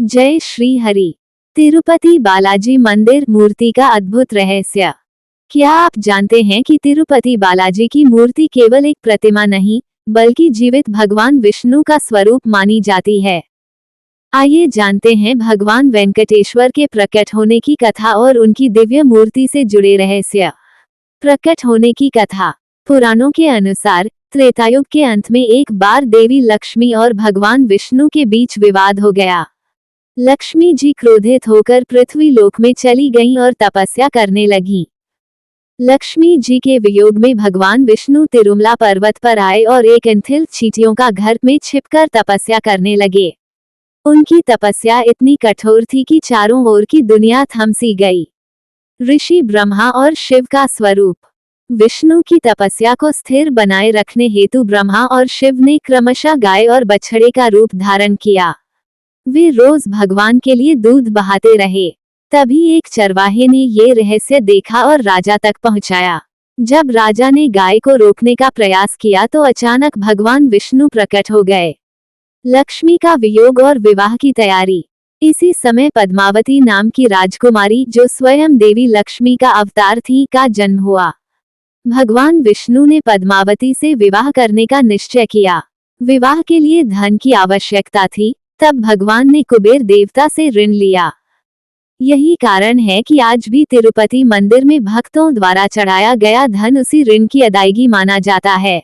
जय श्री हरि। तिरुपति बालाजी मंदिर मूर्ति का अद्भुत रहस्य। क्या आप जानते हैं कि तिरुपति बालाजी की मूर्ति केवल एक प्रतिमा नहीं, बल्कि जीवित भगवान विष्णु का स्वरूप मानी जाती है। आइए जानते हैं भगवान वेंकटेश्वर के प्रकट होने की कथा और उनकी दिव्य मूर्ति से जुड़े रहस्य। प्रकट होने की कथा। पुराणों के अनुसार त्रेतायुग के अंत में एक बार देवी लक्ष्मी और भगवान विष्णु के बीच विवाद हो गया। लक्ष्मी जी क्रोधित होकर पृथ्वी लोक में चली गईं और तपस्या करने लगीं। लक्ष्मी जी के वियोग में भगवान विष्णु तिरुमला पर्वत पर आए और एक इंथिल चींटियों का घर में छिपकर तपस्या करने लगे। उनकी तपस्या इतनी कठोर थी कि चारों ओर की दुनिया थम सी गई। ऋषि ब्रह्मा और शिव का स्वरूप। विष्णु की तपस्या को स्थिर बनाए रखने हेतु ब्रह्मा और शिव ने क्रमशः गाय और बछड़े का रूप धारण किया। वे रोज भगवान के लिए दूध बहाते रहे। तभी एक चरवाहे ने ये रहस्य देखा और राजा तक पहुंचाया। जब राजा ने गाय को रोकने का प्रयास किया तो अचानक भगवान विष्णु प्रकट हो गए। लक्ष्मी का वियोग और विवाह की तैयारी। इसी समय पद्मावती नाम की राजकुमारी, जो स्वयं देवी लक्ष्मी का अवतार थी, का जन्म हुआ। भगवान विष्णु ने पद्मावती से विवाह करने का निश्चय किया। विवाह के लिए धन की आवश्यकता थी। तब भगवान ने कुबेर देवता से ऋण लिया। यही कारण है कि आज भी तिरुपति मंदिर में भक्तों द्वारा चढ़ाया गया धन उसी ऋण की अदायगी माना जाता है।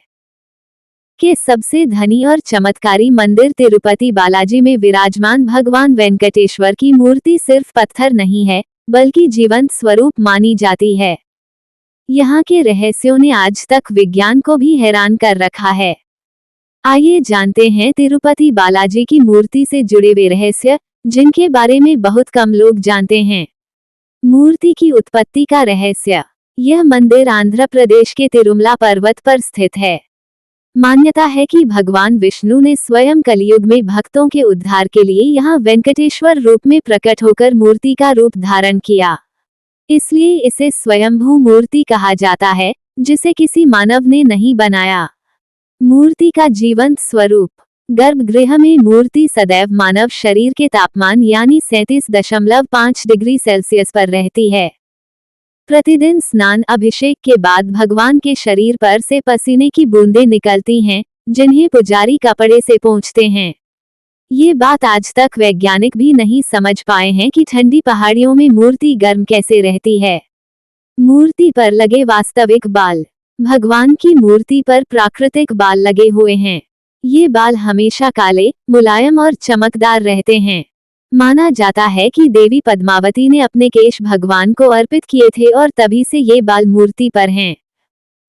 के सबसे धनी और चमत्कारी मंदिर तिरुपति बालाजी में विराजमान भगवान वेंकटेश्वर की मूर्ति सिर्फ पत्थर नहीं है, बल्कि जीवंत स्वरूप मानी जाती है। यहाँ के रहस्यों ने आज तक विज्ञान को भी हैरान कर रखा है। आइए जानते हैं तिरुपति बालाजी की मूर्ति से जुड़े वे रहस्य, जिनके बारे में बहुत कम लोग जानते हैं। मूर्ति की उत्पत्ति का रहस्य। यह मंदिर आंध्र प्रदेश के तिरुमला पर्वत पर स्थित है। मान्यता है कि भगवान विष्णु ने स्वयं कलियुग में भक्तों के उद्धार के लिए यहाँ वेंकटेश्वर रूप में प्रकट होकर मूर्ति का रूप धारण किया। इसलिए इसे स्वयंभू मूर्ति कहा जाता है, जिसे किसी मानव ने नहीं बनाया। मूर्ति का जीवंत स्वरूप। गर्भगृह में मूर्ति सदैव मानव शरीर के तापमान यानी 37.5 डिग्री सेल्सियस पर रहती है। प्रतिदिन स्नान अभिषेक के बाद भगवान के शरीर पर से पसीने की बूंदें निकलती हैं, जिन्हें पुजारी कपड़े से पोंछते हैं। ये बात आज तक वैज्ञानिक भी नहीं समझ पाए हैं कि ठंडी पहाड़ियों में मूर्ति गर्म कैसे रहती है। मूर्ति पर लगे वास्तविक बाल। भगवान की मूर्ति पर प्राकृतिक बाल लगे हुए हैं। ये बाल हमेशा काले, मुलायम और चमकदार रहते हैं। माना जाता है कि देवी पद्मावती ने अपने केश भगवान को अर्पित किए थे और तभी से ये बाल मूर्ति पर हैं।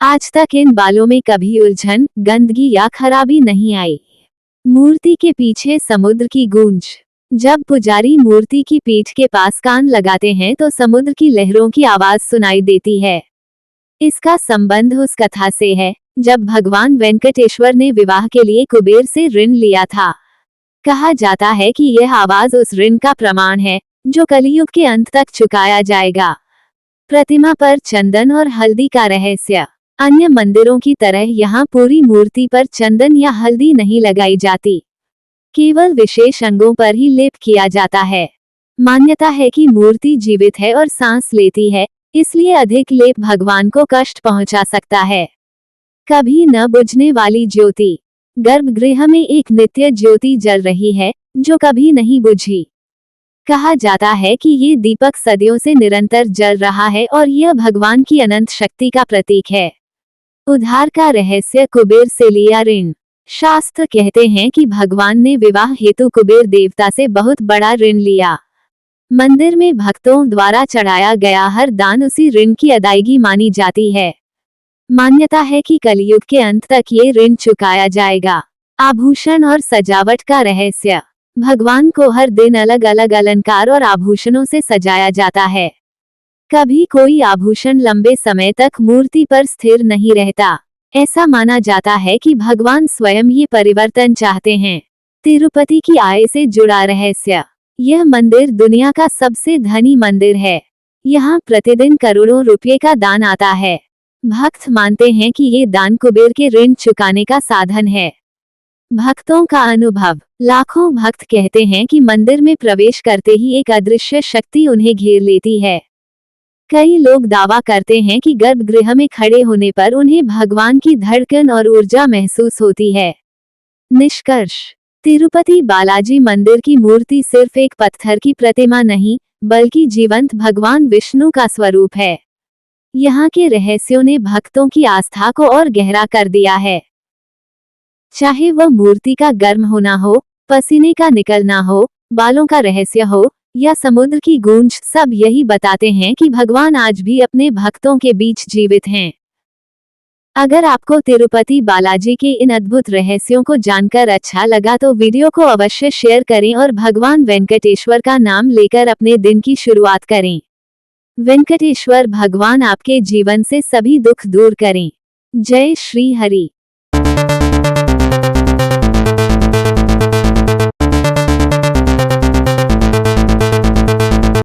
आज तक इन बालों में कभी उलझन, गंदगी या खराबी नहीं आई। मूर्ति के पीछे समुद्र की गूंज। जब पुजारी मूर्ति की पीठ के पास कान लगाते हैं तो समुद्र की लहरों की आवाज सुनाई देती है। इसका संबंध उस कथा से है जब भगवान वेंकटेश्वर ने विवाह के लिए कुबेर से ऋण लिया था। कहा जाता है कि यह आवाज उस ऋण का प्रमाण है, जो कलियुग के अंत तक चुकाया जाएगा। प्रतिमा पर चंदन और हल्दी का रहस्य। अन्य मंदिरों की तरह यहाँ पूरी मूर्ति पर चंदन या हल्दी नहीं लगाई जाती। केवल विशेष अंगों पर ही लेप किया जाता है। मान्यता है कि मूर्ति जीवित है और सांस लेती है, इसलिए अधिक लेप भगवान को कष्ट पहुंचा सकता है। कभी न बुझने वाली ज्योति। गर्भगृह में एक नित्य ज्योति जल रही है, जो कभी नहीं बुझी। कहा जाता है कि ये दीपक सदियों से निरंतर जल रहा है और यह भगवान की अनंत शक्ति का प्रतीक है। उद्धार का रहस्य। कुबेर से लिया ऋण। शास्त्र कहते हैं कि भगवान ने विवाह हेतु कुबेर देवता से बहुत बड़ा ऋण लिया। मंदिर में भक्तों द्वारा चढ़ाया गया हर दान उसी ऋण की अदायगी मानी जाती है। मान्यता है कि कलियुग के अंत तक ये ऋण चुकाया जाएगा। आभूषण और सजावट का रहस्य। भगवान को हर दिन अलग अलग अलंकार और आभूषणों से सजाया जाता है। कभी कोई आभूषण लंबे समय तक मूर्ति पर स्थिर नहीं रहता। ऐसा माना जाता है कि भगवान स्वयं ये परिवर्तन चाहते हैं। तिरुपति की आय से जुड़ा रहस्य। यह मंदिर दुनिया का सबसे धनी मंदिर है। यहाँ प्रतिदिन करोड़ों रुपये का दान आता है। भक्त मानते हैं कि ये दान कुबेर के ऋण चुकाने का साधन है। भक्तों का अनुभव। लाखों भक्त कहते हैं कि मंदिर में प्रवेश करते ही एक अदृश्य शक्ति उन्हें घेर लेती है। कई लोग दावा करते हैं कि गर्भगृह में खड़े होने पर उन्हें भगवान की धड़कन और ऊर्जा महसूस होती है। निष्कर्ष। तिरुपति बालाजी मंदिर की मूर्ति सिर्फ एक पत्थर की प्रतिमा नहीं, बल्कि जीवंत भगवान विष्णु का स्वरूप है। यहाँ के रहस्यों ने भक्तों की आस्था को और गहरा कर दिया है। चाहे वह मूर्ति का गर्म होना हो, पसीने का निकलना हो, बालों का रहस्य हो, या समुद्र की गूंज, सब यही बताते हैं कि भगवान आज भी अपने भक्तों के बीच जीवित हैं। अगर आपको तिरुपति बालाजी के इन अद्भुत रहस्यों को जानकर अच्छा लगा तो वीडियो को अवश्य शेयर करें और भगवान वेंकटेश्वर का नाम लेकर अपने दिन की शुरुआत करें। वेंकटेश्वर भगवान आपके जीवन से सभी दुख दूर करें। जय श्री हरि।